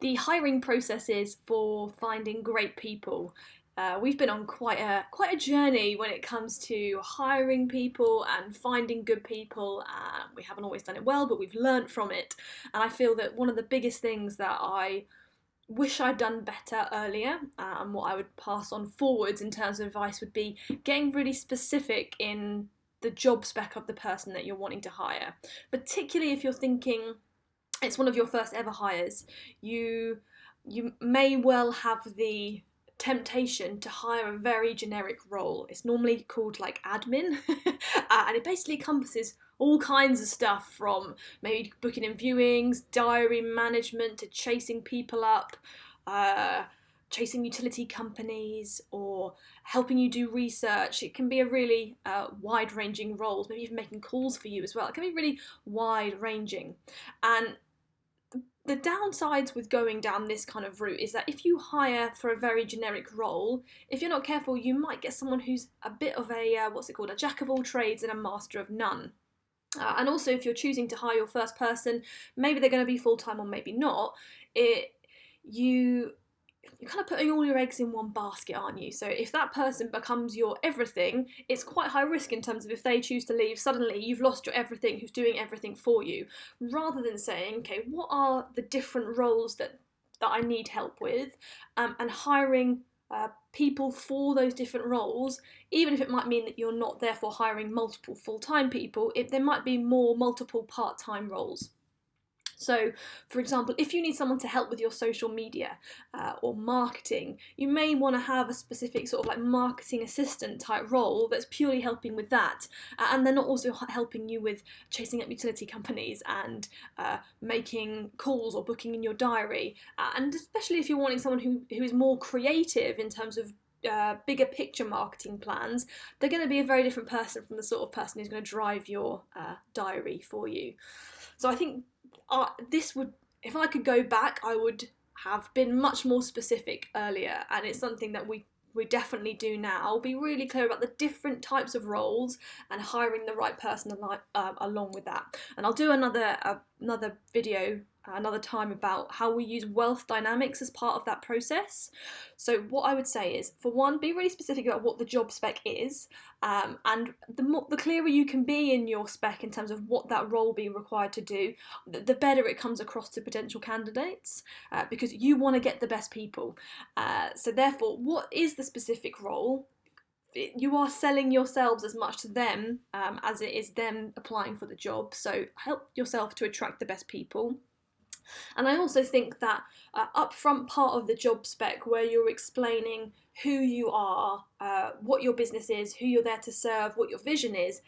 the hiring processes for finding great people. We've been on quite a journey when it comes to hiring people and finding good people. We haven't always done it well, but we've learnt from it. And I feel that one of the biggest things that I wish I'd done better earlier, and what I would pass on forwards in terms of advice would be getting really specific in the job spec of the person that you're wanting to hire, particularly if you're thinking it's one of your first ever hires. You may well have the temptation to hire a very generic role. It's normally called like admin, and it basically encompasses all kinds of stuff from maybe booking in viewings, diary management, to chasing people up, uh, chasing utility companies, or helping you do research. It can be a really wide ranging role, maybe even making calls for you as well. It can be really wide ranging. And the downsides with going down this kind of route is that if you hire for a very generic role, if you're not careful, you might get someone who's a bit of a what's it called, a jack of all trades and a master of none. And also, if you're choosing to hire your first person, maybe they're going to be full time or maybe not. It you you're kind of putting all your eggs in one basket, aren't you? So if that person becomes your everything, it's quite high risk in terms of if they choose to leave, suddenly you've lost your everything who's doing everything for you. Rather than saying, okay, what are the different roles that I need help with, and hiring people for those different roles, even if it might mean that you're not therefore hiring multiple full-time people, there might be more multiple part-time roles. So, for example, if you need someone to help with your social media or marketing, you may want to have a specific sort of like marketing assistant type role that's purely helping with that. And they're not also helping you with chasing up utility companies and making calls or booking in your diary. And especially if you're wanting someone who is more creative in terms of bigger picture marketing plans, they're going to be a very different person from the sort of person who's going to drive your diary for you. So I think this would, if I could go back, I would have been much more specific earlier, and it's something that we definitely do now. Be really clear about the different types of roles and hiring the right person along with that. And I'll do another video another time about how we use wealth dynamics as part of that process. So what I would say is, for one, be really specific about what the job spec is, and the clearer you can be in your spec in terms of what that role will be required to do, the better it comes across to potential candidates, because you want to get the best people. So therefore, what is the specific role? You are selling yourselves as much to them as it is them applying for the job. So help yourself to attract the best people. And I also think that upfront part of the job spec, where you're explaining who you are, what your business is, who you're there to serve, what your vision is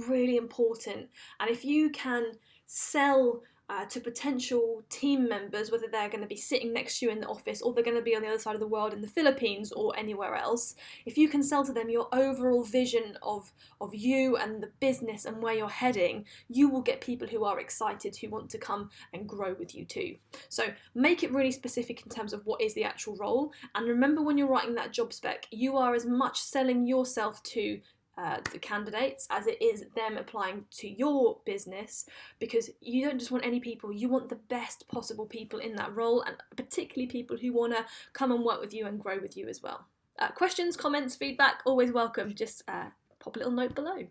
really important. And if you can sell to potential team members, whether they're going to be sitting next to you in the office or they're going to be on the other side of the world in the Philippines or anywhere else, if you can sell to them your overall vision of you and the business and where you're heading, you will get people who are excited, who want to come and grow with you too. So make it really specific in terms of what is the actual role. And remember, when you're writing that job spec, you are as much selling yourself to the candidates as it is them applying to your business, because you don't just want any people, you want the best possible people in that role, and particularly people who want to come and work with you and grow with you as well. Questions, comments, feedback, always welcome. Just pop a little note below.